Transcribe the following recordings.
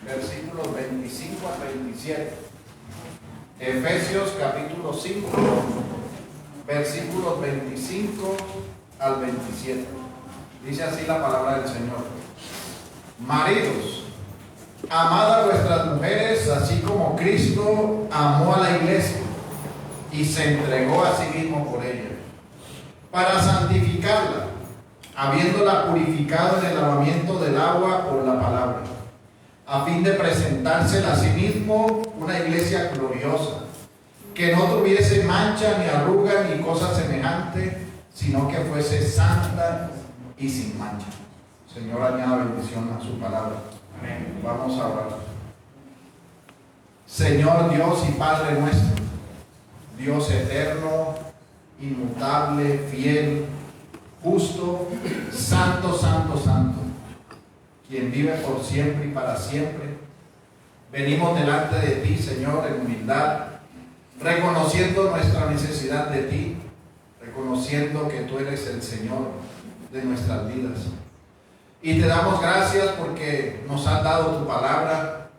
versículos 25 al 27. Efesios capítulo 5, versículos 25 al 27. Dice así la palabra del Señor. Maridos, amad a vuestras mujeres, así como Cristo amó a la iglesia y se entregó a sí mismo por ella, para santificarla, habiéndola purificado en el lavamiento del agua por la palabra, a fin de presentársela a sí mismo una iglesia gloriosa, que no tuviese mancha, ni arruga, ni cosa semejante, sino que fuese santa y sin mancha. Señor, añada bendición a su palabra. Amén. Vamos a orar. Señor Dios y Padre nuestro, Dios eterno, inmutable, fiel, justo, santo, santo, santo, quien vive por siempre y para siempre, venimos delante de ti, Señor, en humildad, reconociendo nuestra necesidad de ti, reconociendo que tú eres el Señor de nuestras vidas. Y te damos gracias porque nos has dado tu palabra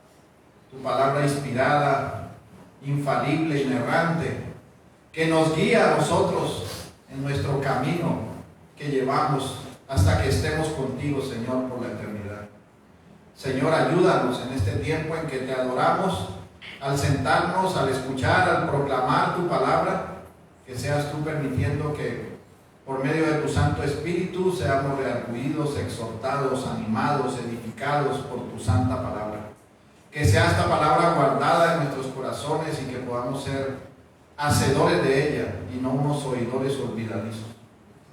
inspirada, infalible, inerrante, que nos guía a nosotros en nuestro camino que llevamos hasta que estemos contigo, Señor, por la eternidad. Señor, ayúdanos en este tiempo en que te adoramos, al sentarnos, al escuchar, al proclamar tu palabra, que seas tú permitiendo que por medio de tu Santo Espíritu seamos redarguidos, exhortados, animados, edificados por tu santa palabra. Que sea esta palabra guardada en nuestros corazones y que podamos ser hacedores de ella y no unos oidores olvidadizos.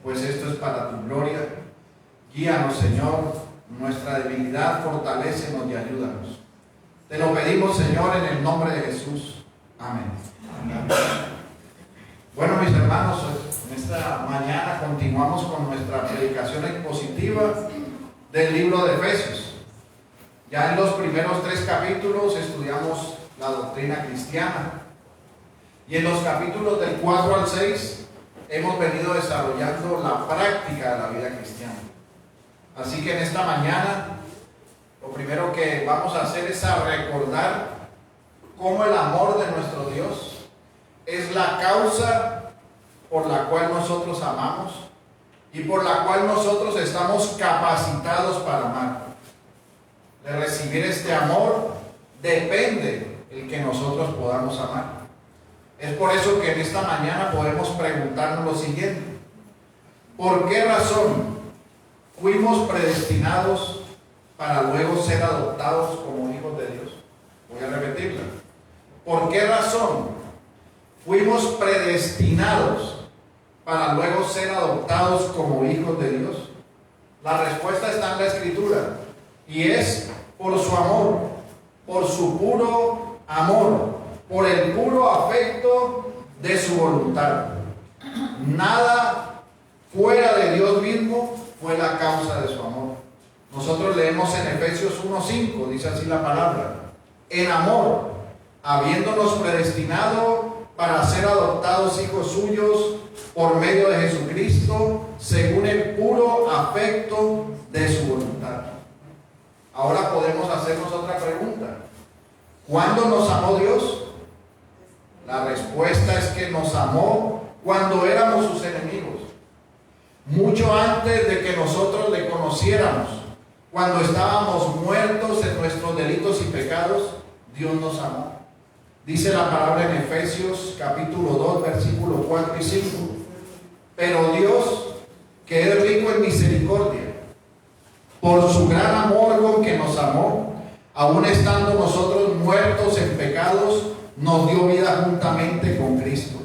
Pues esto es para tu gloria. Guíanos, Señor, nuestra debilidad, fortalécenos y ayúdanos. Te lo pedimos, Señor, en el nombre de Jesús. Amén. Amén. Bueno, mis hermanos, en esta mañana continuamos con nuestra predicación expositiva del libro de Efesios. Ya en los primeros 3 capítulos estudiamos la doctrina cristiana. Y en los capítulos del 4 al 6 hemos venido desarrollando la práctica de la vida cristiana. Así que en esta mañana lo primero que vamos a hacer es a recordar cómo el amor de nuestro Dios es la causa por la cual nosotros amamos y por la cual nosotros estamos capacitados para amar. De recibir este amor depende el que nosotros podamos amar. Es por eso que en esta mañana podemos preguntarnos lo siguiente: ¿por qué razón fuimos predestinados para luego ser adoptados como hijos de Dios? Voy a repetirla. ¿Por qué razón fuimos predestinados para luego ser adoptados como hijos de Dios? La respuesta está en la Escritura, y es por su amor, por su puro amor, por el puro afecto de su voluntad. Nada fuera de Dios mismo fue la causa de su amor. Nosotros leemos en Efesios 1:5, dice así la palabra: en amor, habiéndonos predestinado para ser adoptados hijos suyos por medio de Jesucristo, según el puro afecto de su voluntad. Ahora podemos hacernos otra pregunta: ¿cuándo nos amó Dios? La respuesta es que nos amó cuando éramos sus enemigos, mucho antes de que nosotros le conociéramos. Cuando estábamos muertos en nuestros delitos y pecados, Dios nos amó. Dice la palabra en Efesios capítulo 2, versículos 4 y 5. Pero Dios, que es rico en misericordia, por su gran amor con que nos amó, aun estando nosotros muertos en pecados, nos dio vida juntamente con Cristo.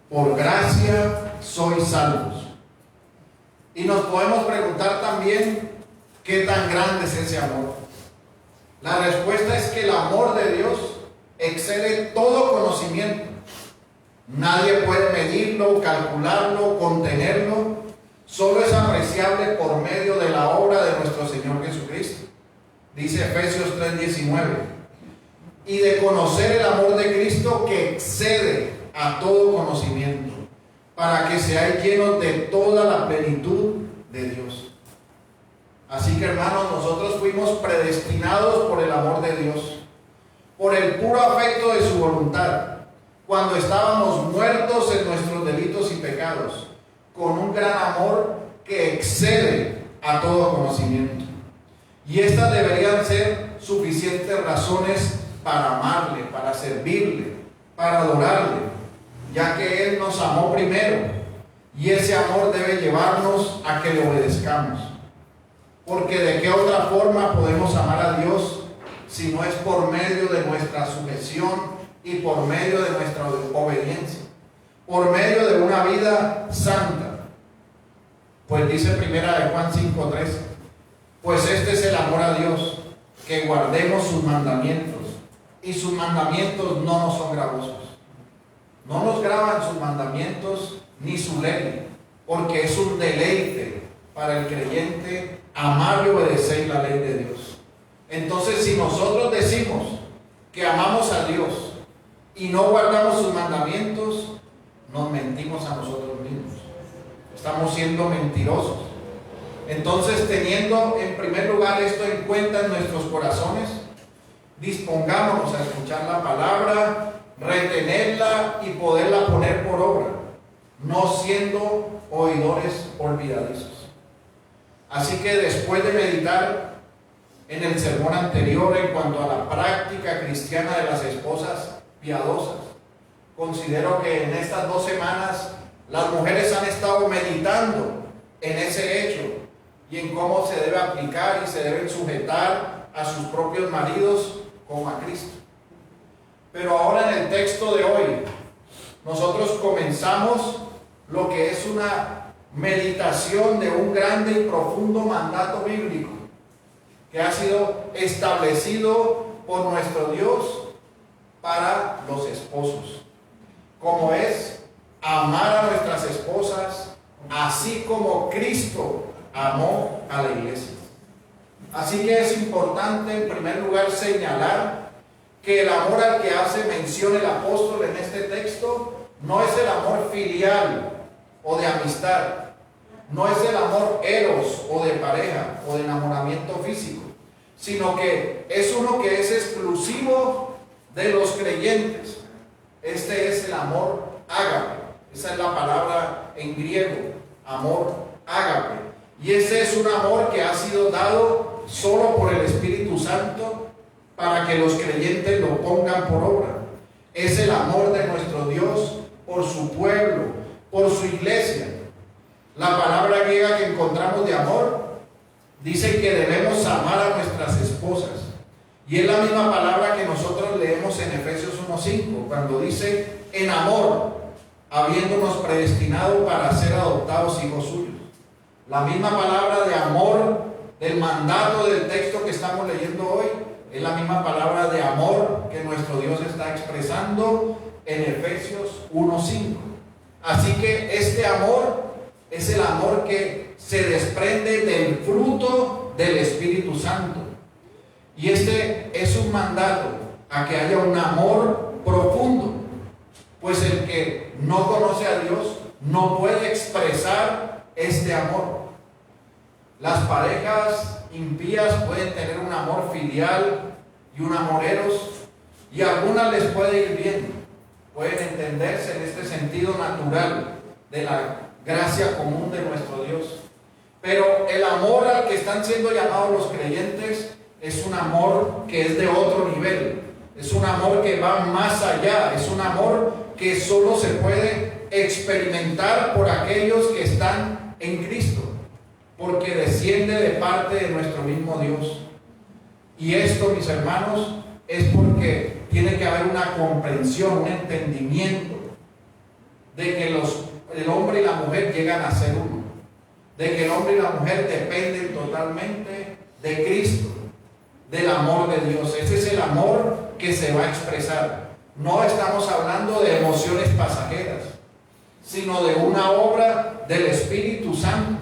Por gracia sois salvos. Y nos podemos preguntar también, ¿qué tan grande es ese amor? La respuesta es que el amor de Dios excede todo conocimiento. Nadie puede medirlo, calcularlo, contenerlo. Solo es apreciable por medio de la obra de nuestro Señor Jesucristo. Dice Efesios 3:19. Y de conocer el amor de Cristo que excede a todo conocimiento, para que seáis llenos de toda la plenitud de Dios. Así que, hermanos, nosotros fuimos predestinados por el amor de Dios, por el puro afecto de su voluntad, cuando estábamos muertos en nuestros delitos y pecados, con un gran amor que excede a todo conocimiento. Y estas deberían ser suficientes razones para amarle, para servirle, para adorarle, ya que Él nos amó primero, y ese amor debe llevarnos a que le obedezcamos. Porque de qué otra forma podemos amar a Dios si no es por medio de nuestra sujeción y por medio de nuestra obediencia, por medio de una vida santa. Pues dice primera de Juan 5:3, pues este es el amor a Dios, que guardemos sus mandamientos, y sus mandamientos no nos son gravosos. No nos graban sus mandamientos ni su ley, porque es un deleite para el creyente amar y obedecer la ley de Dios. Entonces, si nosotros decimos que amamos a Dios y no guardamos sus mandamientos, nos mentimos a nosotros mismos. Estamos siendo mentirosos. Entonces, teniendo en primer lugar esto en cuenta en nuestros corazones, dispongámonos a escuchar la palabra, retenerla y poderla poner por obra, no siendo oidores olvidadizos. Así que después de meditar en el sermón anterior en cuanto a la práctica cristiana de las esposas piadosas, considero que en estas 2 semanas las mujeres han estado meditando en ese hecho y en cómo se debe aplicar y se deben sujetar a sus propios maridos como a Cristo. Pero ahora en el texto de hoy, nosotros comenzamos lo que es una meditación de un grande y profundo mandato bíblico que ha sido establecido por nuestro Dios para los esposos, como es amar a nuestras esposas así como Cristo amó a la iglesia. Así que es importante en primer lugar señalar que el amor al que hace mención el apóstol en este texto no es el amor filial o de amistad, no es el amor eros o de pareja o de enamoramiento físico, sino que es uno que es exclusivo de los creyentes. Este es el amor ágape. Esa es la palabra en griego, amor ágape. Y ese es un amor que ha sido dado solo por el Espíritu Santo para que los creyentes lo pongan por obra. Es el amor de nuestro Dios por su pueblo, por su iglesia. La palabra griega que encontramos de amor dice que debemos amar a nuestras esposas. Y es la misma palabra que nosotros leemos en Efesios 1:5, cuando dice, en amor, habiéndonos predestinado para ser adoptados hijos suyos. La misma palabra de amor del mandato del texto que estamos leyendo hoy es la misma palabra de amor que nuestro Dios está expresando en Efesios 1:5. Así que este amor es el amor que se desprende del fruto del Espíritu Santo. Y este es un mandato a que haya un amor profundo, pues el que no conoce a Dios no puede expresar este amor. Las parejas impías pueden tener un amor filial y un amor eros, y a algunas les puede ir bien, pueden entenderse en este sentido natural de la gracia común de nuestro Dios. Pero el amor al que están siendo llamados los creyentes es un amor que es de otro nivel, es un amor que va más allá, es un amor que solo se puede experimentar por aquellos que están en Cristo, porque desciende de parte de nuestro mismo Dios. Y esto, mis hermanos, es porque tiene que haber una comprensión, un entendimiento de que el hombre y la mujer llegan a ser uno, de que el hombre y la mujer dependen totalmente de Cristo, del amor de Dios. Ese es el amor que se va a expresar. No estamos hablando de emociones pasajeras, sino de una obra del Espíritu Santo.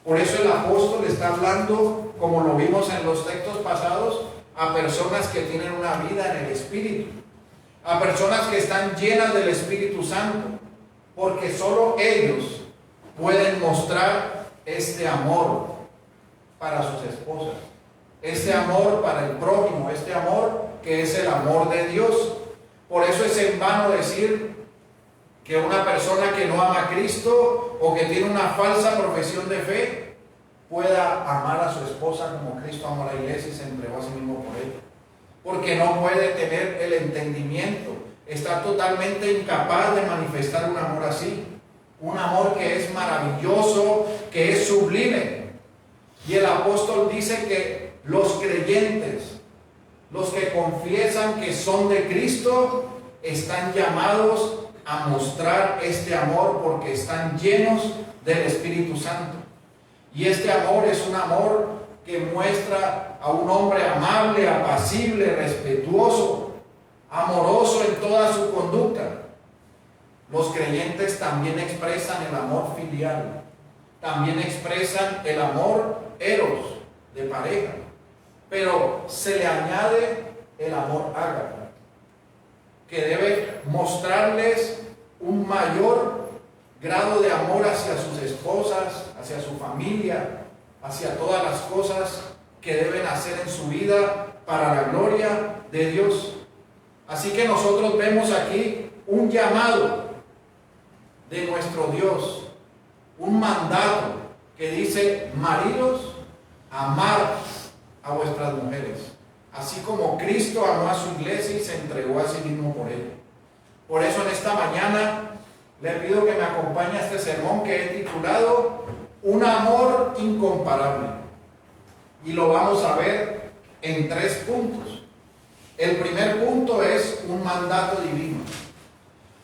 Por eso el apóstol está hablando, como lo vimos en los textos pasados, a personas que tienen una vida en el Espíritu, a personas que están llenas del Espíritu Santo, porque solo ellos pueden mostrar este amor para sus esposas. Este amor para el prójimo, este amor que es el amor de Dios. Por eso es en vano decir que una persona que no ama a Cristo o que tiene una falsa profesión de fe pueda amar a su esposa como Cristo amó a la iglesia y se entregó a sí mismo por ella. Porque no puede tener el entendimiento, está totalmente incapaz de manifestar un amor así. Un amor que es maravilloso, que es sublime. Y el apóstol dice que los creyentes, los que confiesan que son de Cristo, están llamados a mostrar este amor porque están llenos del Espíritu Santo. Y este amor es un amor que muestra a un hombre amable, apacible, respetuoso, amoroso en toda su conducta. Los creyentes también expresan el amor filial, también expresan el amor eros, de pareja, pero se le añade el amor ágape, que debe mostrarles un mayor grado de amor hacia sus esposas, hacia su familia, hacia todas las cosas que deben hacer en su vida para la gloria de Dios. Así que nosotros vemos aquí un llamado de nuestro Dios, un mandato que dice: maridos, amad a vuestras mujeres, así como Cristo amó a su iglesia y se entregó a sí mismo por ella. Por eso en esta mañana le pido que me acompañe a este sermón que he titulado Un amor incomparable, y lo vamos a ver en 3 puntos. El primer punto es un mandato divino.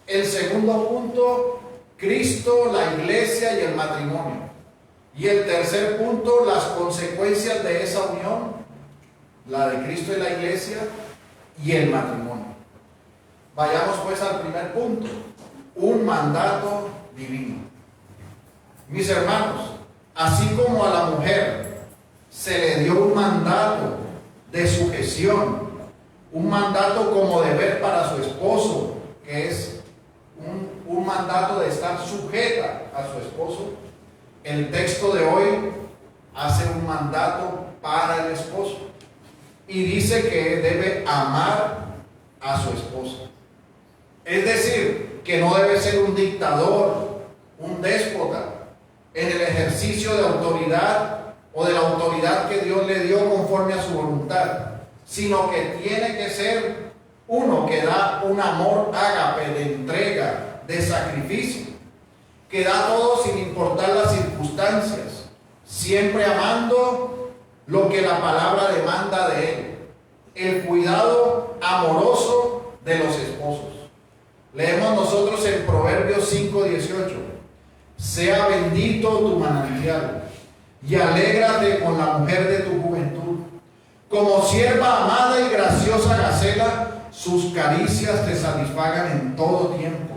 El segundo punto, Cristo, la iglesia y el matrimonio. Y el tercer punto, las consecuencias de esa unión, la de Cristo y la iglesia y el matrimonio. Vayamos pues al primer punto, un mandato divino. Mis hermanos, así como a la mujer se le dio un mandato de sujeción, un mandato como deber para su esposo, que es un mandato de estar sujeta a su esposo, el texto de hoy hace un mandato para el esposo y dice que debe amar a su esposa. Es decir, que no debe ser un dictador, un déspota en el ejercicio de autoridad o de la autoridad que Dios le dio conforme a su voluntad, sino que tiene que ser uno que da un amor ágape, de entrega, de sacrificio, que da todo sin importar las circunstancias, siempre amando lo que la palabra demanda de él, el cuidado amoroso de los esposos. Leemos nosotros en Proverbios 5:18: sea bendito tu manantial y alégrate con la mujer de tu juventud. Como sierva amada y graciosa gacela, sus caricias te satisfagan en todo tiempo,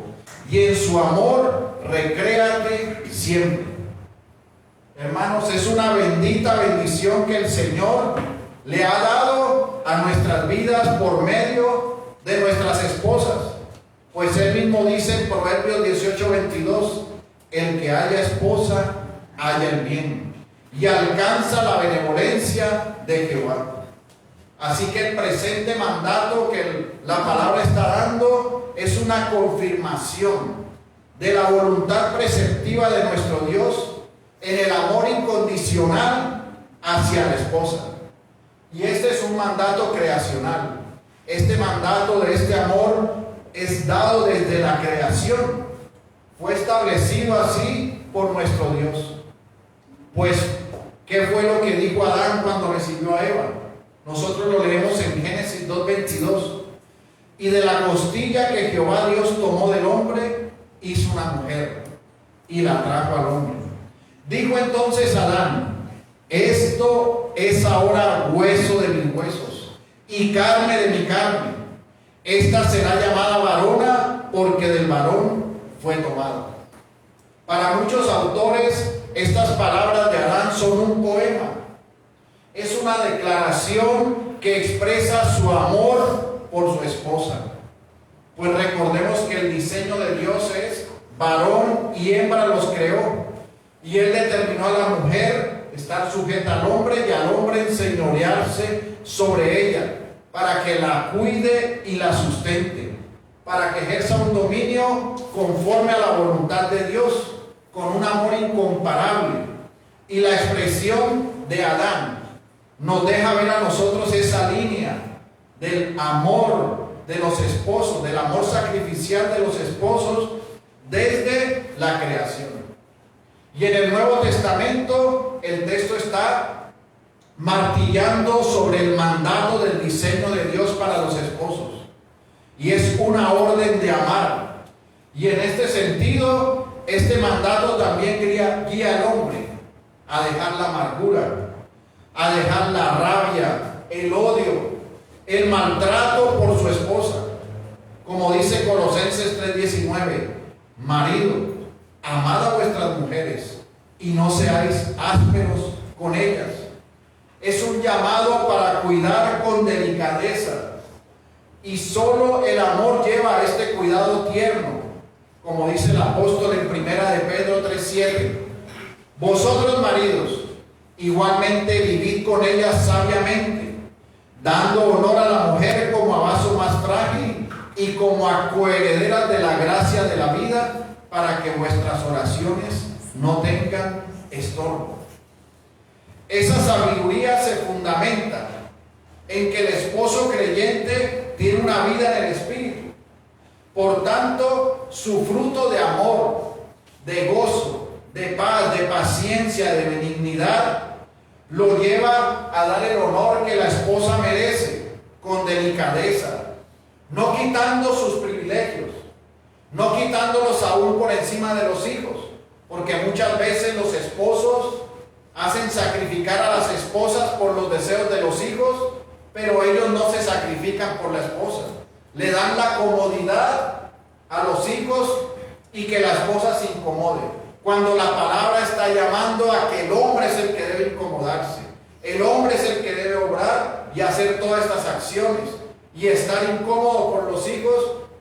y en su amor recréate siempre. Hermanos, es una bendita bendición que el Señor le ha dado a nuestras vidas por medio de nuestras esposas. Pues Él mismo dice en Proverbios 18:22: el que haya esposa, halla el bien, y alcanza la benevolencia de Jehová. Así que el presente mandato que la palabra está dando es una confirmación de la voluntad preceptiva de nuestro Dios en el amor incondicional hacia la esposa. Y este es un mandato creacional. Este mandato de este amor es dado desde la creación. Fue establecido así por nuestro Dios. Pues, ¿qué fue lo que dijo Adán cuando recibió a Eva? Nosotros lo leemos en Génesis 2:22. Y de la costilla que Jehová Dios tomó del hombre, hizo una mujer y la trajo al hombre. Dijo entonces Adán: esto es ahora hueso de mis huesos y carne de mi carne. Esta será llamada varona, porque del varón fue tomada. Para muchos autores, estas palabras de Adán son un poema. Es una declaración que expresa su amor por su esposa. Pues recordemos que el diseño de Dios es varón y hembra los creó. Y Él determinó a la mujer estar sujeta al hombre y al hombre enseñorearse sobre ella, para que la cuide y la sustente, para que ejerza un dominio conforme a la voluntad de Dios, con un amor incomparable. Y la expresión de Adán nos deja ver a nosotros esa línea del amor de los esposos, del amor sacrificial de los esposos desde la creación. Y en el Nuevo Testamento el texto está martillando sobre el mandato del diseño de Dios para los esposos. Y es una orden de amar. Y en este sentido, este mandato también guía al hombre a dejar la amargura, a dejar la rabia, el odio, el maltrato por su esposa. Como dice Colosenses 3:19, marido, amad a vuestras mujeres y no seáis ásperos con ellas. Es un llamado para cuidar con delicadeza. Y solo el amor lleva a este cuidado tierno. Como dice el apóstol en 1 de Pedro 3:7. Vosotros, maridos, igualmente vivid con ellas sabiamente, dando honor a la mujer como a vaso más frágil y como a coherederas de la gracia de la vida, para que vuestras oraciones no tengan estorbo. Esa sabiduría se fundamenta en que el esposo creyente tiene una vida en el Espíritu. Por tanto, su fruto de amor, de gozo, de paz, de paciencia, de benignidad, lo lleva a dar el honor que la esposa merece, con delicadeza, no quitando sus privilegios, no quitándolos aún por encima de los hijos, porque muchas veces los esposos hacen sacrificar a las esposas por los deseos de los hijos, pero ellos no se sacrifican por la esposa. Le dan la comodidad a los hijos y que la esposa se incomode, cuando la palabra está llamando a que el hombre es el que debe incomodarse, el hombre es el que debe obrar y hacer todas estas acciones y estar incómodo por los hijos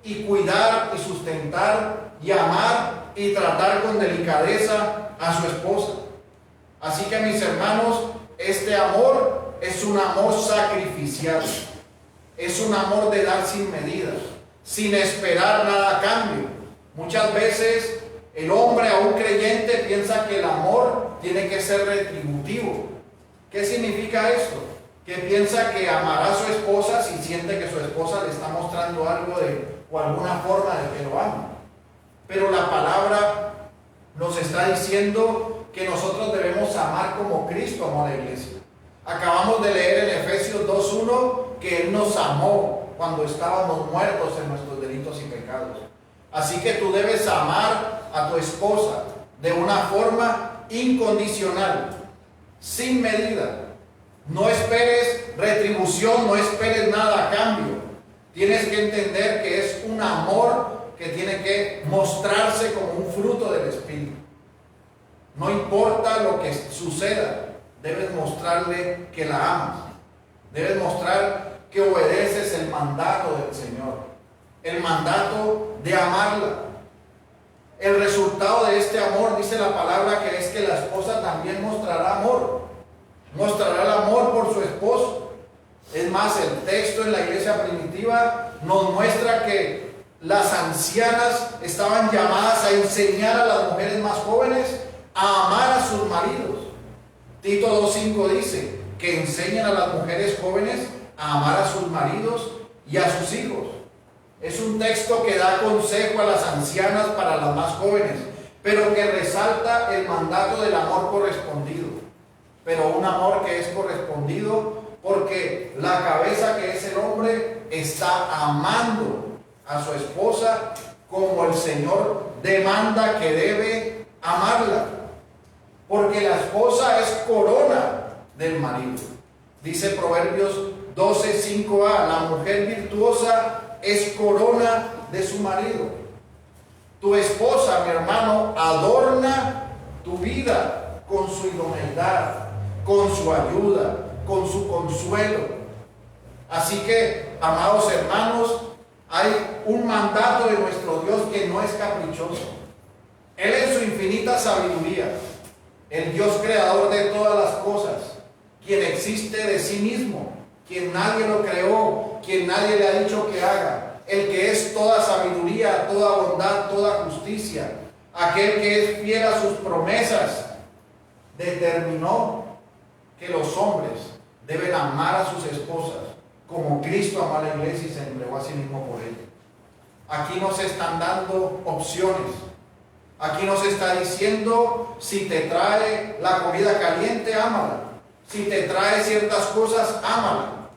y cuidar y sustentar y amar y tratar con delicadeza a su esposa. Así que, mis hermanos, este amor es un amor sacrificial, es un amor de dar sin medida, sin esperar nada a cambio. Muchas veces el hombre, aún creyente, piensa que el amor tiene que ser retributivo. ¿Qué significa esto? Que piensa que amará a su esposa si siente que su esposa le está mostrando algo o alguna forma de que lo ama. Pero la palabra nos está diciendo que nosotros debemos amar como Cristo amó a la iglesia. Acabamos de leer en Efesios 2:1 que Él nos amó cuando estábamos muertos en nuestros delitos y pecados. Así que tú debes amar a tu esposa de una forma incondicional, sin medida. No esperes retribución, no esperes nada a cambio. Tienes que entender que es un amor que tiene que mostrarse como un fruto del Espíritu. No importa lo que suceda, debes mostrarle que la amas. Debes mostrar que obedeces el mandato del Señor, el mandato de amarla. El resultado de este amor, dice la palabra, que es que la esposa también mostrará amor. Mostrará el amor por su esposo. Es más, el texto en la iglesia primitiva nos muestra que las ancianas estaban llamadas a enseñar a las mujeres más jóvenes a amar a sus maridos. Tito 2:5 dice que enseñan a las mujeres jóvenes a amar a sus maridos y a sus hijos. Es un texto que da consejo a las ancianas para las más jóvenes, pero que resalta el mandato del amor correspondido. Pero un amor que es correspondido porque la cabeza, que es el hombre, está amando a su esposa como el Señor demanda que debe amarla. Porque la esposa es corona del marido. Dice Proverbios 12:5a, la mujer virtuosa es corona de su marido. Tu esposa, mi hermano, adorna tu vida con su idoneidad, con su ayuda, con su consuelo. Así que, amados hermanos, hay un mandato de nuestro Dios que no es caprichoso. Él, en su infinita sabiduría, el Dios creador de todas las cosas, quien existe de sí mismo, quien nadie lo creó, quien nadie le ha dicho que haga, el que es toda sabiduría, toda bondad, toda justicia, aquel que es fiel a sus promesas, determinó que los hombres deben amar a sus esposas como Cristo amó a la iglesia y se entregó a sí mismo por ella. Aquí nos están dando opciones. Aquí nos está diciendo, si te trae la comida caliente, ámala. Si te trae ciertas cosas, ámala.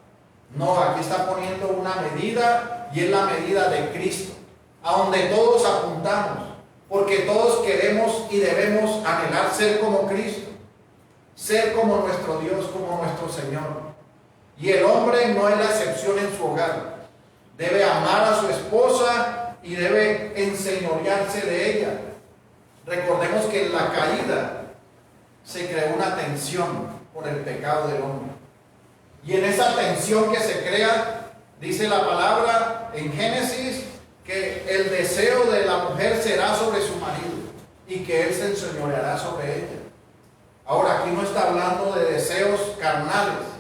No, aquí está poniendo una medida y es la medida de Cristo, a donde todos apuntamos, porque todos queremos y debemos anhelar ser como Cristo, ser como nuestro Dios, como nuestro Señor. Y el hombre no es la excepción en su hogar. Debe amar a su esposa y debe enseñorearse de ella. Recordemos que en la caída se creó una tensión por el pecado del hombre. Y en esa tensión que se crea, dice la palabra en Génesis, que el deseo de la mujer será sobre su marido y que él se enseñoreará sobre ella. Ahora, aquí no está hablando de deseos carnales.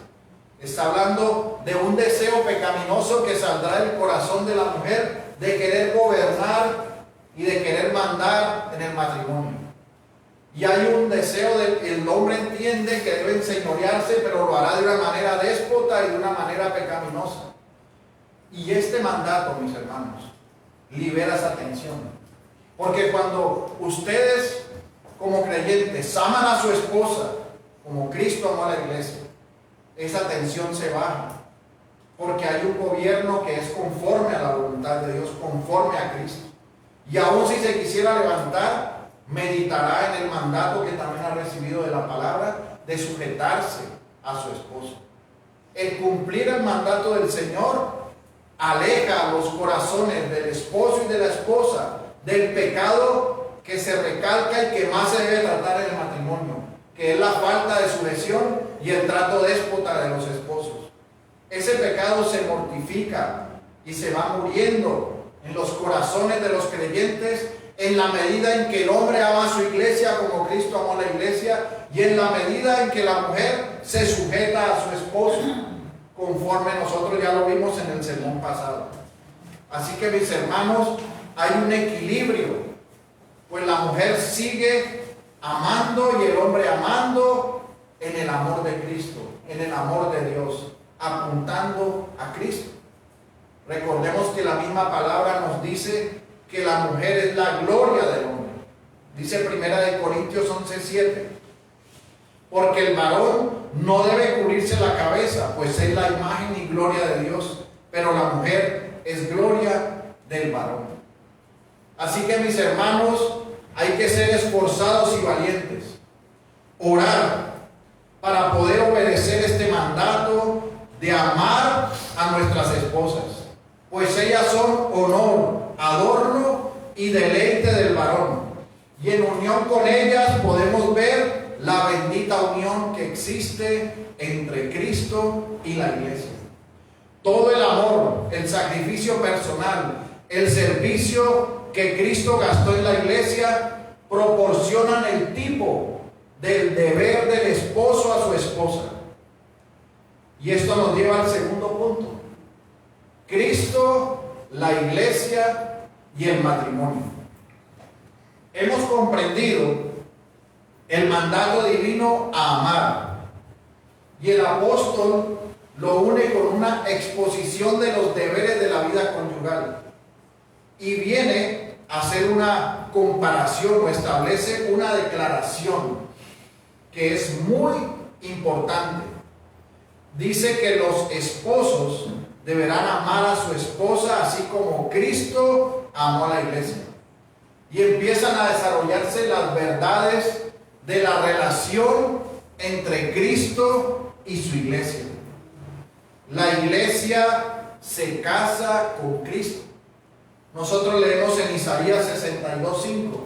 Está hablando de un deseo pecaminoso que saldrá del corazón de la mujer, de querer gobernar y de querer mandar en el matrimonio. Y hay un deseo el hombre entiende que debe enseñorearse, pero lo hará de una manera déspota y de una manera pecaminosa. Y este mandato, mis hermanos, libera esa tensión. Porque cuando ustedes, como creyentes, aman a su esposa, como Cristo amó a la iglesia, esa tensión se baja, porque hay un gobierno que es conforme a la voluntad de Dios, conforme a Cristo. Y aún si se quisiera levantar, meditará en el mandato que también ha recibido de la palabra, de sujetarse a su esposo. El cumplir el mandato del Señor aleja los corazones del esposo y de la esposa del pecado que se recalca y que más se debe tratar en el matrimonio, que es la falta de sujeción y el trato déspota de los esposos. Ese pecado se mortifica y se va muriendo en los corazones de los creyentes en la medida en que el hombre ama a su iglesia como Cristo amó a la iglesia y en la medida en que la mujer se sujeta a su esposo, conforme nosotros ya lo vimos en el sermón pasado. Así que, mis hermanos, hay un equilibrio, pues la mujer sigue amando y el hombre amando en el amor de Cristo, en el amor de Dios, apuntando a Cristo. Recordemos que la misma palabra nos dice que la mujer es la gloria del hombre. Dice 1 Corintios 11:7, porque el varón no debe cubrirse la cabeza, pues es la imagen y gloria de Dios, pero la mujer es gloria del varón. Así que, mis hermanos, hay que ser esforzados y valientes, orar para poder obedecer este mandato de amar a nuestras esposas, pues ellas son honor, adorno y deleite del varón, y en unión con ellas podemos ver la bendita unión que existe entre Cristo y la iglesia. Todo el amor, el sacrificio personal, el servicio que Cristo gastó en la iglesia proporcionan el tipo del deber del esposo a su esposa. Y esto nos lleva al segundo punto: Cristo, la iglesia y el matrimonio. Hemos comprendido el mandato divino a amar, y el apóstol lo une con una exposición de los deberes de la vida conyugal y viene a hacer una comparación o establece una declaración que es muy importante. Dice que los esposos deberán amar a su esposa así como Cristo amó a la iglesia. Y empiezan a desarrollarse las verdades de la relación entre Cristo y su iglesia. La iglesia se casa con Cristo. Nosotros leemos en Isaías 62:5,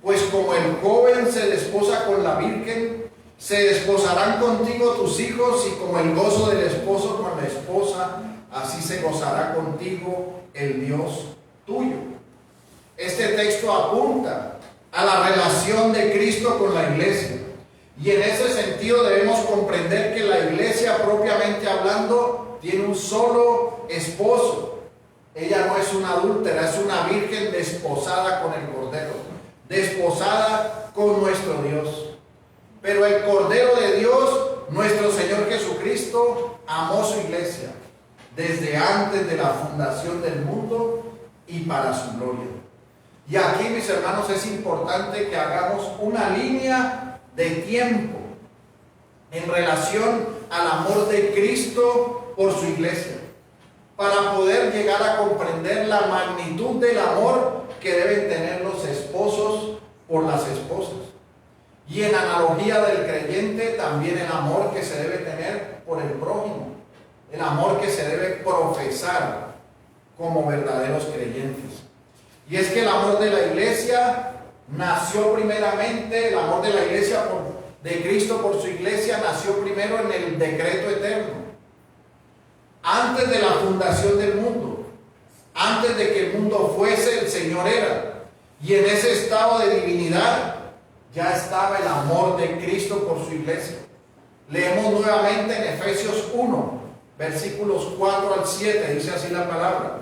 pues como el joven se desposa con la virgen, se desposarán contigo tus hijos, y como el gozo del esposo con la esposa, así se gozará contigo el Dios tuyo. Este texto apunta a la relación de Cristo con la iglesia Y en ese sentido debemos comprender que la iglesia, propiamente hablando, tiene un solo esposo. Ella no es una adúltera, es una virgen desposada con el Cordero, desposada con nuestro Dios. Pero el Cordero de Dios, nuestro Señor Jesucristo, amó su iglesia desde antes de la fundación del mundo y para su gloria. Y aquí, mis hermanos, es importante que hagamos una línea de tiempo en relación al amor de Cristo por su iglesia, para poder llegar a comprender la magnitud del amor que deben tener los esposos por las esposas. Y en analogía del creyente, también el amor que se debe tener por el prójimo, el amor que se debe profesar como verdaderos creyentes. Y es que el amor de la iglesia nació primeramente, el amor de la iglesia de Cristo por su iglesia nació primero en el decreto eterno, antes de la fundación del mundo, antes de que el mundo fuese, el Señor era. Y en ese estado de divinidad ya estaba el amor de Cristo por su iglesia. Leemos nuevamente en Efesios 1, versículos 4 al 7, dice así la palabra: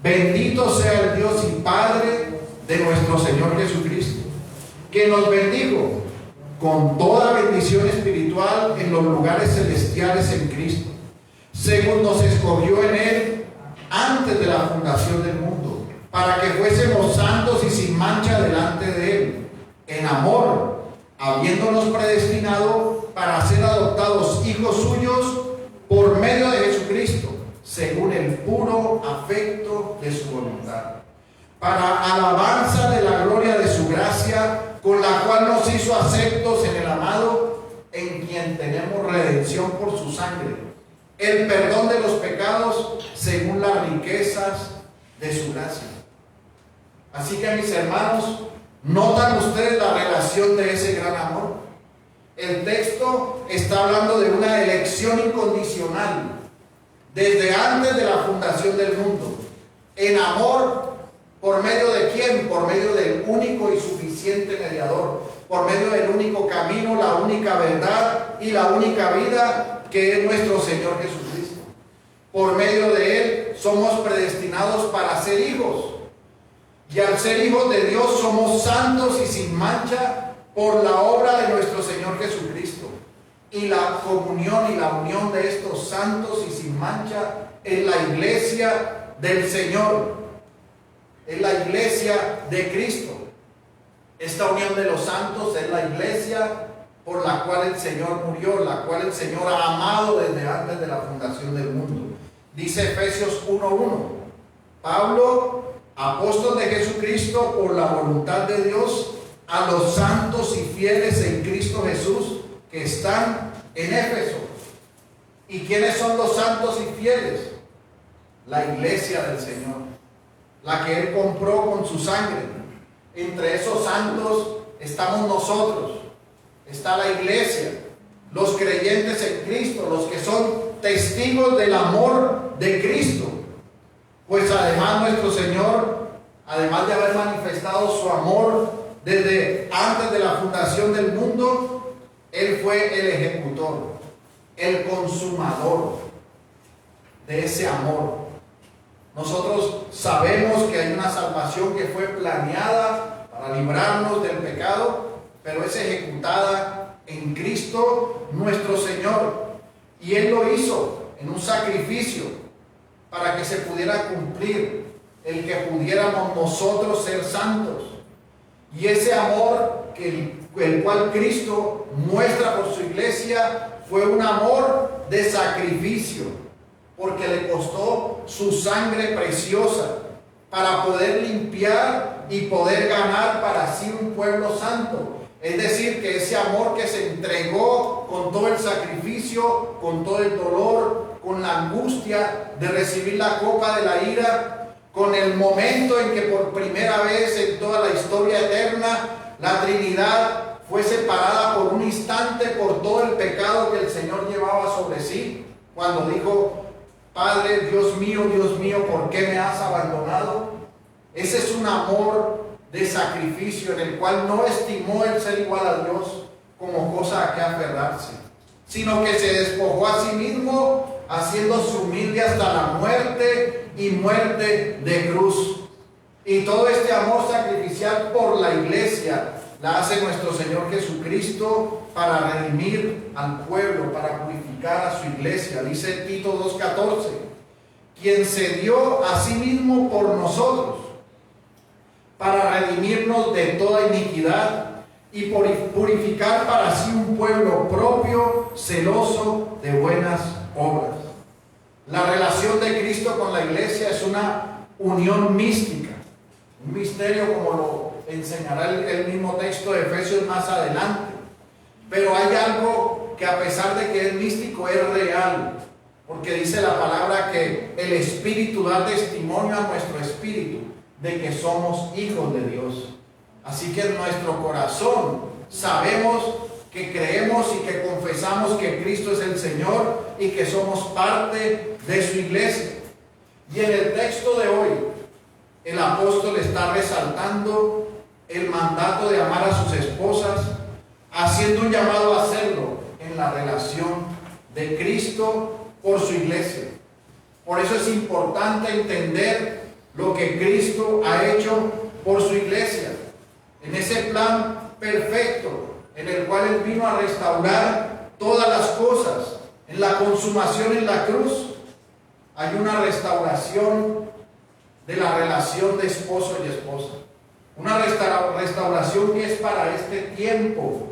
bendito sea el Dios y Padre de nuestro Señor Jesucristo, que nos bendijo con toda bendición espiritual en los lugares celestiales en Cristo, según nos escogió en Él antes de la fundación del mundo, para que fuésemos santos y sin mancha delante de Él, en amor, habiéndonos predestinado para ser adoptados hijos suyos por medio de Jesucristo, según el puro afecto de su voluntad, para alabanza de la gloria de su gracia, con la cual nos hizo aceptos en el amado, en quien tenemos redención por su sangre, el perdón de los pecados según las riquezas de su gracia. Así que, mis hermanos, ¿notan ustedes la relación de ese gran amor? El texto está hablando de una elección incondicional desde antes de la fundación del mundo, en amor. ¿Por medio de quién? Por medio del único y suficiente mediador, por medio del único camino, la única verdad y la única vida, que es nuestro Señor Jesucristo. Por medio de Él somos predestinados para ser hijos, y al ser hijos de Dios somos santos y sin mancha por la obra de nuestro Señor Jesucristo. Y la comunión y la unión de estos santos y sin mancha es la iglesia del Señor, es la iglesia de Cristo. Esta unión de los santos es la iglesia por la cual el Señor murió, la cual el Señor ha amado desde antes de la fundación del mundo. Dice Efesios 1:1, Pablo, apóstol de Jesucristo por la voluntad de Dios, a los santos y fieles en Cristo Jesús que están en Éfeso. ¿Y quiénes son los santos y fieles? La iglesia del Señor, la que Él compró con su sangre. Entre esos santos estamos nosotros, está la iglesia, los creyentes en Cristo, los que son testigos del amor de Cristo. Pues además nuestro Señor, además de haber manifestado su amor desde antes de la fundación del mundo, Él fue el ejecutor, el consumador de ese amor. Nosotros sabemos que hay una salvación que fue planeada para librarnos del pecado, pero es ejecutada en Cristo nuestro Señor. Y Él lo hizo en un sacrificio para que se pudiera cumplir el que pudiéramos nosotros ser santos. Y ese amor el cual Cristo muestra por su iglesia fue un amor de sacrificio, porque le costó su sangre preciosa para poder limpiar y poder ganar para sí un pueblo santo. Es decir, que ese amor que se entregó con todo el sacrificio, con todo el dolor, con la angustia de recibir la copa de la ira, con el momento en que por primera vez en toda la historia eterna la Trinidad fue separada por un instante por todo el pecado que el Señor llevaba sobre sí, cuando dijo: Padre, Dios mío, ¿por qué me has abandonado? Ese es un amor de sacrificio en el cual no estimó el ser igual a Dios, como cosa a que aferrarse, sino que se despojó a sí mismo, haciéndose humilde hasta la muerte y muerte de cruz. Y todo este amor sacrificial por la iglesia la hace nuestro Señor Jesucristo para redimir al pueblo, para purificar a su iglesia. Dice Tito 2:14, quien se dio a sí mismo por nosotros, para redimirnos de toda iniquidad y purificar para sí un pueblo propio, celoso de buenas obras. La relación de Cristo con la iglesia es una unión mística, un misterio como lo enseñará el mismo texto de Efesios más adelante. Pero hay algo que, a pesar de que es místico, es real, porque dice la palabra que el Espíritu da testimonio a nuestro espíritu de que somos hijos de Dios. Así que en nuestro corazón sabemos que creemos y que confesamos que Cristo es el Señor y que somos parte de su iglesia. Y en el texto de hoy, el apóstol está resaltando el mandato de amar a sus esposas, haciendo un llamado a hacerlo en la relación de Cristo por su iglesia. Por eso es importante entender lo que Cristo ha hecho por su iglesia, en ese plan perfecto en el cual Él vino a restaurar todas las cosas. En la consumación en la cruz hay una restauración de la relación de esposo y esposa, una restauración que es para este tiempo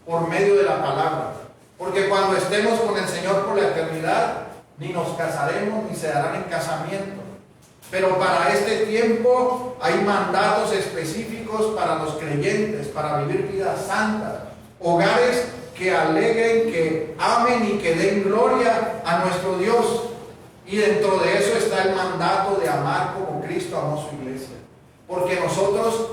por medio de la palabra, porque cuando estemos con el Señor por la eternidad ni nos casaremos ni se darán en casamiento. Pero para este tiempo hay mandatos específicos para los creyentes, para vivir vidas santas, hogares que aleguen, que amen y que den gloria a nuestro Dios. Y dentro de eso está el mandato de amar como Cristo amó su iglesia. Porque nosotros,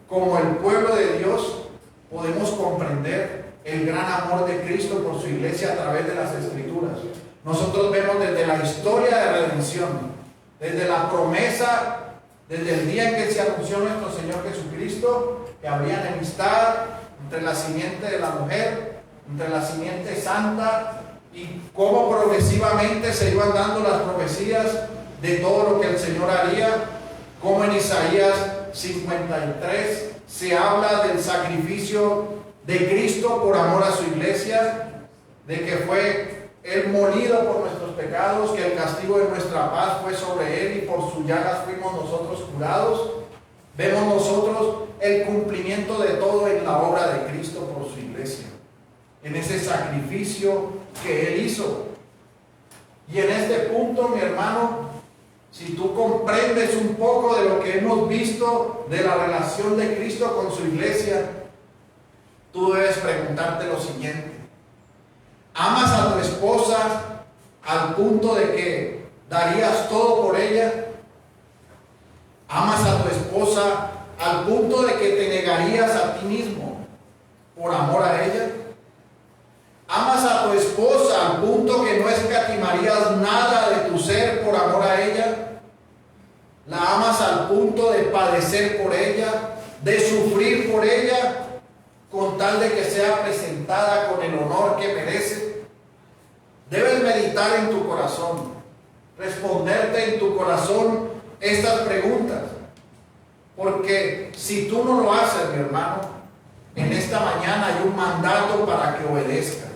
como el pueblo de Dios, podemos comprender el gran amor de Cristo por su iglesia a través de las Escrituras. Nosotros vemos desde la historia de redención, desde la promesa, desde el día en que se anunció nuestro Señor Jesucristo, que habría enemistad entre la simiente de la mujer, entre la simiente santa, y cómo progresivamente se iban dando las profecías de todo lo que el Señor haría, como en Isaías 53 se habla del sacrificio de Cristo por amor a su iglesia, de que fue Él molido por nuestros pecados, que el castigo de nuestra paz fue sobre Él y por sus llagas fuimos nosotros curados. Vemos nosotros el cumplimiento de todo en la obra de Cristo por su iglesia, en ese sacrificio que Él hizo. Y en este punto, mi hermano, si tú comprendes un poco de lo que hemos visto de la relación de Cristo con su iglesia, tú debes preguntarte lo siguiente: ¿amas a tu esposa al punto de que darías todo por ella? ¿Amas a tu esposa al punto de que te negarías a ti mismo por amor a ella? ¿Amas a tu esposa al punto que no escatimarías nada de tu ser por amor a ella? ¿La amas al punto de padecer por ella, de sufrir por ella, con tal de que sea presentada con el honor que merece? Debes meditar en tu corazón, responderte en tu corazón estas preguntas, porque si tú no lo haces, mi hermano, en esta mañana hay un mandato para que obedezcas,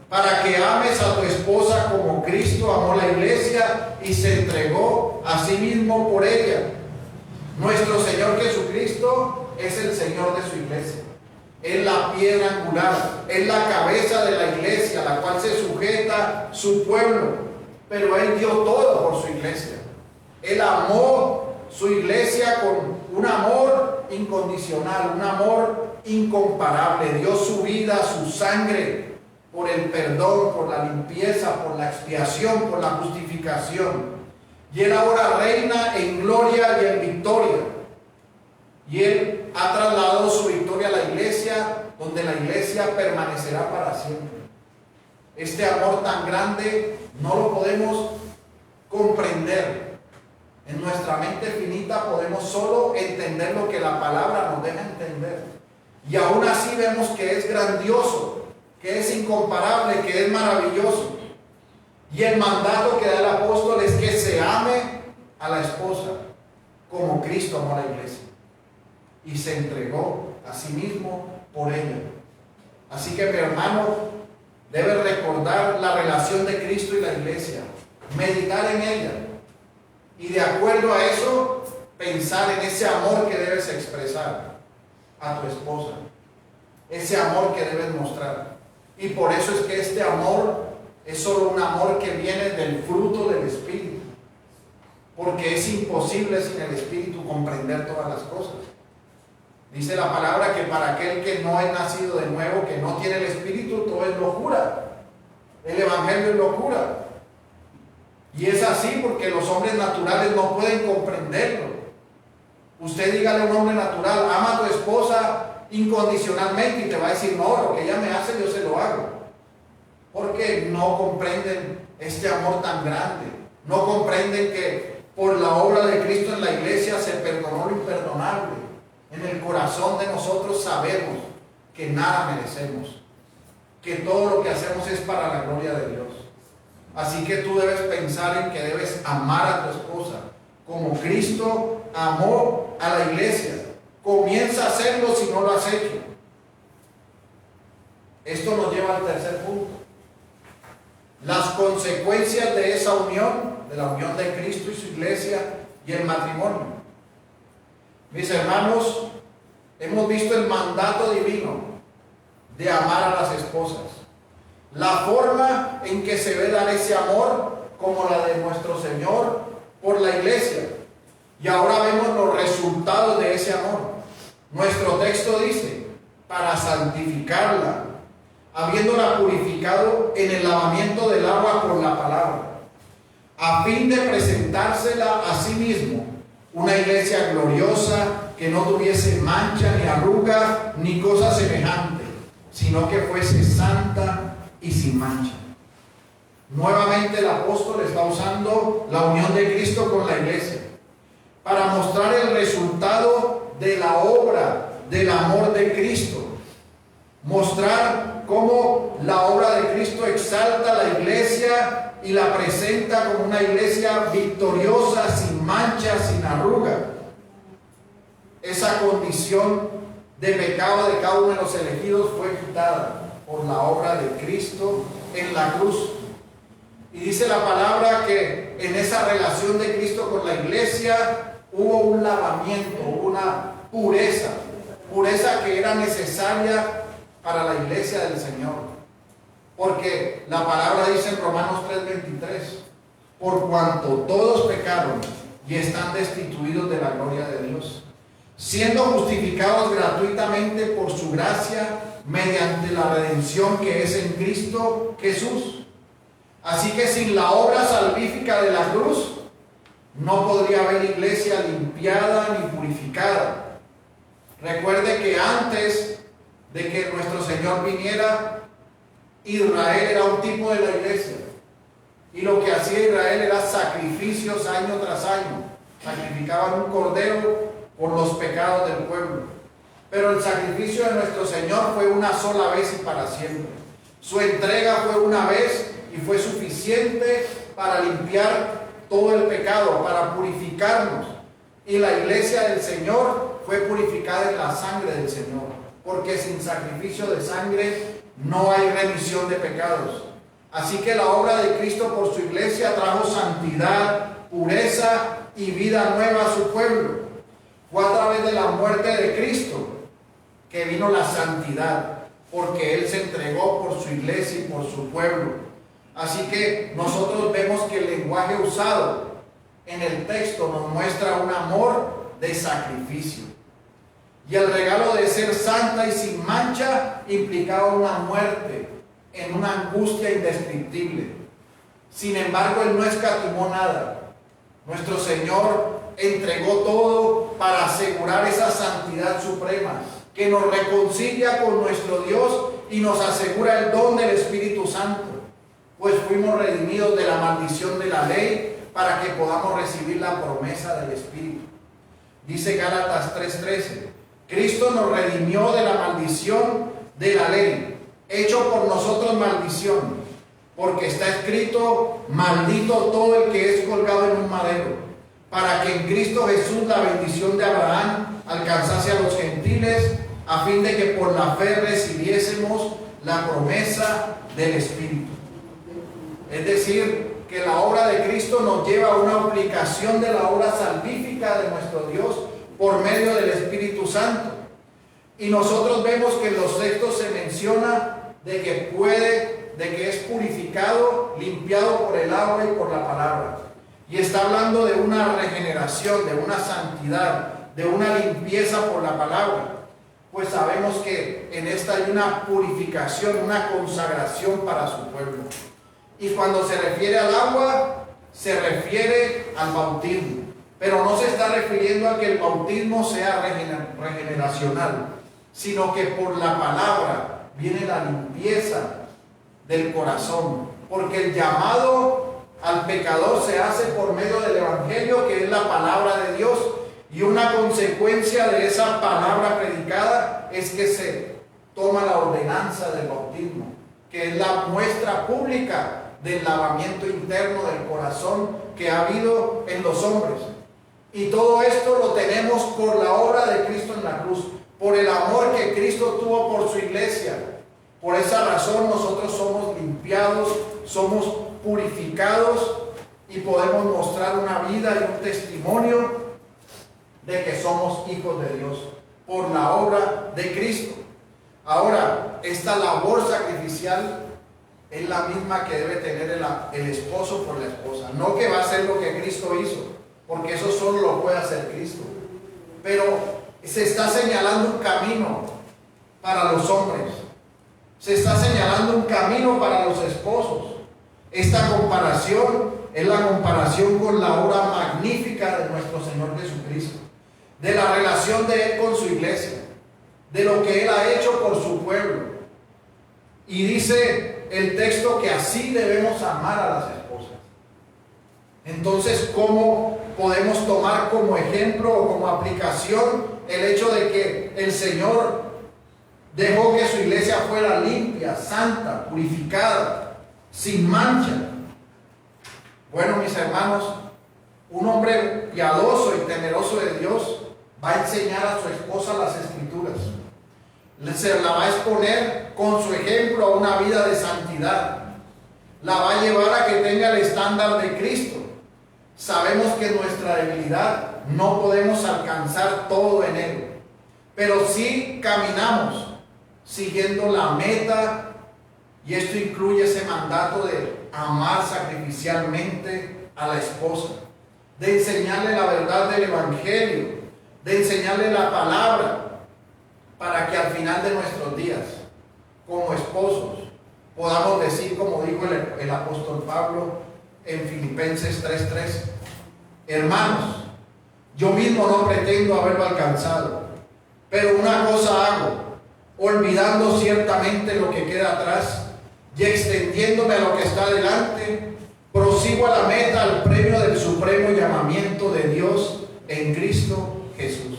para que ames a tu esposa como Cristo amó la iglesia y se entregó a sí mismo por ella. Nuestro Señor Jesucristo es el Señor de su iglesia. Es la piedra angular, es la cabeza de la iglesia, a la cual se sujeta su pueblo. Pero Él dio todo por su iglesia. Él amó su iglesia con un amor incondicional, un amor incomparable. Dio su vida, su sangre, por el perdón, por la limpieza, por la expiación, por la justificación. Y Él ahora reina en gloria y en victoria. Y Él ha trasladado su victoria a la iglesia, donde la iglesia permanecerá para siempre. Este amor tan grande no lo podemos comprender. En nuestra mente finita podemos solo entender lo que la palabra nos deja entender. Y aún así vemos que es grandioso, que es incomparable, que es maravilloso. Y el mandato que da el apóstol es que se ame a la esposa como Cristo amó a la iglesia y se entregó a sí mismo por ella. Así que mi hermano debe recordar la relación de Cristo y la iglesia, meditar en ella y de acuerdo a eso pensar en ese amor que debes expresar a tu esposa, ese amor que debes mostrar. Y por eso es que este amor es solo un amor que viene del fruto del Espíritu, porque es imposible sin el Espíritu comprender todas las cosas. Dice la palabra que para aquel que no es nacido de nuevo, que no tiene el Espíritu, todo es locura. El Evangelio es locura. Y es así porque los hombres naturales no pueden comprenderlo. Usted dígale a un hombre natural, ama a tu esposa incondicionalmente y te va a decir, no, lo que ella me hace yo se lo hago. Porque no comprenden este amor tan grande. No comprenden que por la obra de Cristo en la iglesia se perdonó lo imperdonable. En el corazón de nosotros sabemos que nada merecemos, que todo lo que hacemos es para la gloria de Dios. Así que tú debes pensar en que debes amar a tu esposa como Cristo amó a la iglesia. Comienza a hacerlo si no lo has hecho. Esto nos lleva al tercer punto. Las consecuencias de esa unión, de la unión de Cristo y su iglesia y el matrimonio. Mis hermanos, hemos visto el mandato divino de amar a las esposas. La forma en que se ve dar ese amor, como la de nuestro Señor por la iglesia. Y ahora vemos los resultados de ese amor. Nuestro texto dice, para santificarla, habiéndola purificado en el lavamiento del agua por la palabra, a fin de presentársela a sí mismo, una iglesia gloriosa, que no tuviese mancha, ni arruga, ni cosa semejante, sino que fuese santa y sin mancha. Nuevamente el apóstol está usando la unión de Cristo con la iglesia para mostrar el resultado de la obra del amor de Cristo. Mostrar cómo la obra de Cristo exalta a la iglesia y la presenta como una iglesia victoriosa, sin mancha, sin arruga. Esa condición de pecado de cada uno de los elegidos fue quitada por la obra de Cristo en la cruz. Y dice la palabra que en esa relación de Cristo con la iglesia hubo un lavamiento, una pureza que era necesaria para la iglesia del Señor. Porque la palabra dice en Romanos 3:23, por cuanto todos pecaron y están destituidos de la gloria de Dios, siendo justificados gratuitamente por su gracia mediante la redención que es en Cristo Jesús. Así que sin la obra salvífica de la cruz no podría haber iglesia limpiada ni purificada. Recuerde que antes de que nuestro Señor viniera, Israel era un tipo de la iglesia. Y lo que hacía Israel era sacrificios año tras año. Sacrificaban un cordero por los pecados del pueblo. Pero el sacrificio de nuestro Señor fue una sola vez y para siempre. Su entrega fue una vez y fue suficiente para limpiar todo el pecado, para purificarnos. Y la iglesia del Señor fue purificada en la sangre del Señor, porque sin sacrificio de sangre no hay remisión de pecados. Así que la obra de Cristo por su iglesia trajo santidad, pureza y vida nueva a su pueblo. Fue a través de la muerte de Cristo que vino la santidad, porque Él se entregó por su iglesia y por su pueblo. Así que nosotros vemos que el lenguaje usado en el texto nos muestra un amor de sacrificio. Y el regalo de ser santa y sin mancha implicaba una muerte en una angustia indescriptible. Sin embargo, Él no escatimó nada. Nuestro Señor entregó todo para asegurar esa santidad suprema que nos reconcilia con nuestro Dios y nos asegura el don del Espíritu Santo. Pues fuimos redimidos de la maldición de la ley para que podamos recibir la promesa del Espíritu. Dice Gálatas 3:13 Cristo nos redimió de la maldición de la ley, hecho por nosotros maldición, porque está escrito: maldito todo el que es colgado en un madero, para que en Cristo Jesús la bendición de Abraham alcanzase a los gentiles, a fin de que por la fe recibiésemos la promesa del Espíritu. Es decir, que la obra de Cristo nos lleva a una aplicación de la obra salvífica de nuestro Dios por medio del Espíritu Santo. Y nosotros vemos que en los textos se menciona de que es purificado, limpiado por el agua y por la palabra. Y está hablando de una regeneración, de una santidad, de una limpieza por la palabra. Pues sabemos que en esta hay una purificación, una consagración para su pueblo. Y cuando se refiere al agua, se refiere al bautismo. Pero no se está refiriendo a que el bautismo sea regeneracional, sino que por la palabra viene la limpieza del corazón. Porque el llamado al pecador se hace por medio del Evangelio, que es la palabra de Dios. Y una consecuencia de esa palabra predicada es que se toma la ordenanza del bautismo, que es la muestra pública del lavamiento interno del corazón que ha habido en los hombres. Y todo esto lo tenemos por la obra de Cristo en la cruz, por el amor que Cristo tuvo por su iglesia. Por esa razón nosotros somos limpiados, somos purificados y podemos mostrar una vida y un testimonio de que somos hijos de Dios por la obra de Cristo. Ahora, esta labor sacrificial es la misma que debe tener el esposo por la esposa. No que va a hacer lo que Cristo hizo, porque eso solo lo puede hacer Cristo. Pero se está señalando un camino para los hombres. Se está señalando un camino para los esposos. Esta comparación es la comparación con la obra magnífica de nuestro Señor Jesucristo, de la relación de Él con su iglesia, de lo que Él ha hecho por su pueblo. Y dice el texto que así debemos amar a las esposas. Entonces, ¿cómo podemos tomar como ejemplo o como aplicación el hecho de que el Señor dejó que su iglesia fuera limpia, santa, purificada, sin mancha? Bueno, mis hermanos, un hombre piadoso y temeroso de Dios va a enseñar a su esposa las Escrituras. Se la va a exponer con su ejemplo a una vida de santidad. La va a llevar a que tenga el estándar de Cristo. Sabemos que en nuestra debilidad no podemos alcanzar todo en Él, pero sí caminamos siguiendo la meta, y esto incluye ese mandato de amar sacrificialmente a la esposa, de enseñarle la verdad del Evangelio, de enseñarle la palabra, para que al final de nuestros días, como esposos, podamos decir, como dijo el apóstol Pablo en Filipenses 3:3, hermanos, yo mismo no pretendo haberlo alcanzado, pero una cosa hago, olvidando ciertamente lo que queda atrás y extendiéndome a lo que está delante, prosigo a la meta, al premio del supremo llamamiento de Dios en Cristo Jesús.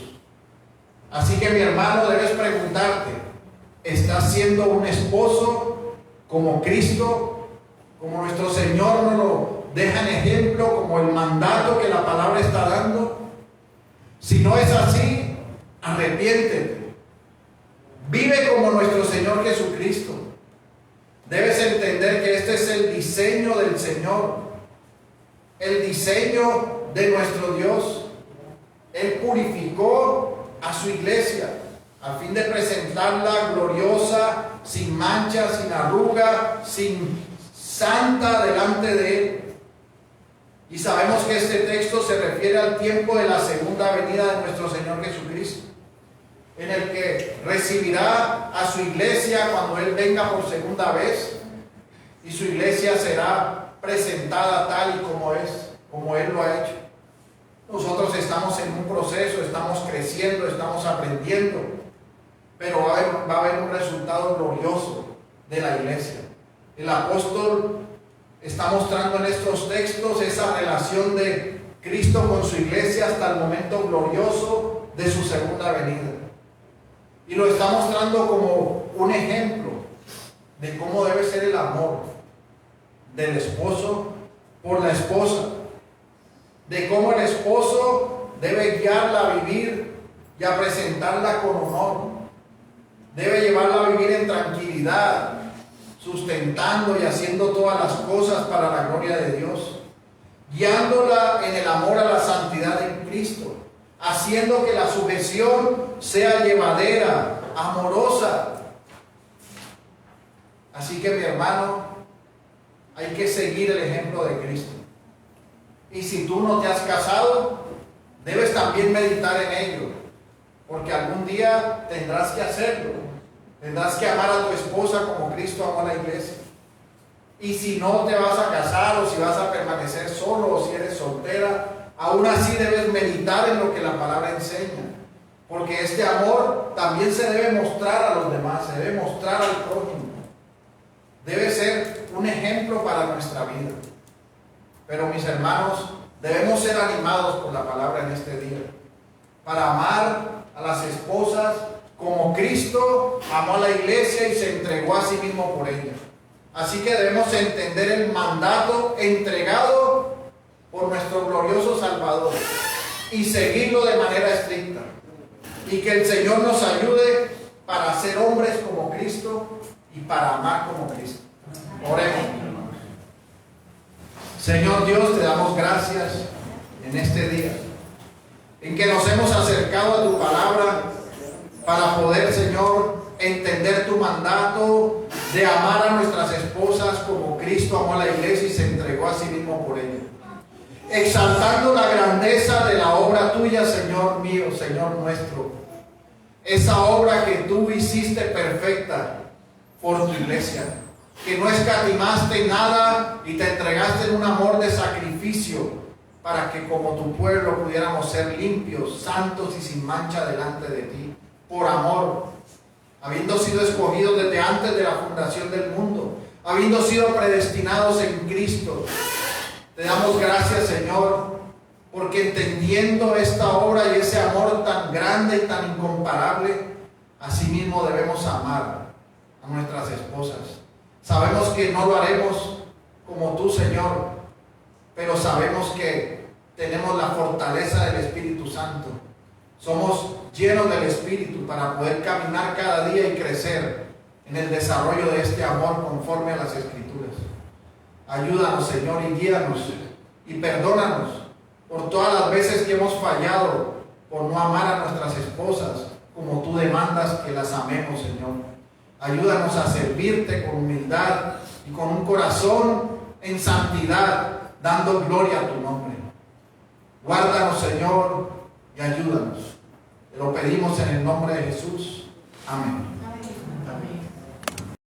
Así que, mi hermano, debes preguntarte, ¿estás siendo un esposo como Cristo, como nuestro Señor nos lo deja en ejemplo, como el mandato que la palabra está dando? Si no es así, arrepiéntete. Vive como nuestro Señor Jesucristo. Debes entender que este es el diseño del Señor, el diseño de nuestro Dios. Él purificó a su iglesia a fin de presentarla gloriosa, sin mancha, sin arruga, santa delante de Él. Y sabemos que este texto se refiere al tiempo de la segunda venida de nuestro Señor Jesucristo, en el que recibirá a su iglesia cuando Él venga por segunda vez, y su iglesia será presentada tal y como es, como Él lo ha hecho. Nosotros estamos en un proceso, estamos creciendo, estamos aprendiendo, pero va a haber un resultado glorioso de la iglesia. El apóstol está mostrando en estos textos esa relación de Cristo con su iglesia hasta el momento glorioso de su segunda venida. Y lo está mostrando como un ejemplo de cómo debe ser el amor del esposo por la esposa, de cómo el esposo debe guiarla a vivir y a presentarla con honor, debe llevarla a vivir en tranquilidad, sustentando y haciendo todas las cosas para la gloria de Dios, guiándola en el amor a la santidad en Cristo, haciendo que la sujeción sea llevadera, amorosa. Así que, mi hermano, hay que seguir el ejemplo de Cristo. Y si tú no te has casado, debes también meditar en ello, porque algún día tendrás que hacerlo. Tendrás que amar a tu esposa como Cristo amó a la iglesia. Y si no te vas a casar, o si vas a permanecer solo, o si eres soltera, aún así debes meditar en lo que la palabra enseña, porque este amor también se debe mostrar a los demás, se debe mostrar al prójimo, debe ser un ejemplo para nuestra vida. Pero, mis hermanos, debemos ser animados por la palabra en este día, para amar a las esposas como Cristo amó a la iglesia y se entregó a sí mismo por ella. Así que debemos entender el mandato entregado por nuestro glorioso Salvador y seguirlo de manera estricta. Y que el Señor nos ayude para ser hombres como Cristo y para amar como Cristo. Oremos. Señor Dios, te damos gracias en este día, en que nos hemos acercado a tu palabra para poder, Señor, entender tu mandato de amar a nuestras esposas como Cristo amó a la iglesia y se entregó a sí mismo por ella. Exaltando la grandeza de la obra tuya, Señor mío, Señor nuestro. Esa obra que tú hiciste perfecta por tu iglesia, que no escatimaste nada y te entregaste en un amor de sacrificio para que como tu pueblo pudiéramos ser limpios, santos y sin mancha delante de ti, por amor, habiendo sido escogidos desde antes de la fundación del mundo, habiendo sido predestinados en Cristo. Te damos gracias, Señor, porque entendiendo esta obra y ese amor tan grande y tan incomparable, asimismo debemos amar a nuestras esposas. Sabemos que no lo haremos como tú, Señor, pero sabemos que tenemos la fortaleza del Espíritu Santo. Somos llenos del Espíritu para poder caminar cada día y crecer en el desarrollo de este amor conforme a las Escrituras. Ayúdanos, Señor, y guíanos y perdónanos por todas las veces que hemos fallado por no amar a nuestras esposas como tú demandas que las amemos, Señor. Ayúdanos a servirte con humildad y con un corazón en santidad, dando gloria a tu nombre. Guárdanos, Señor, y ayúdanos. Te lo pedimos en el nombre de Jesús. Amén.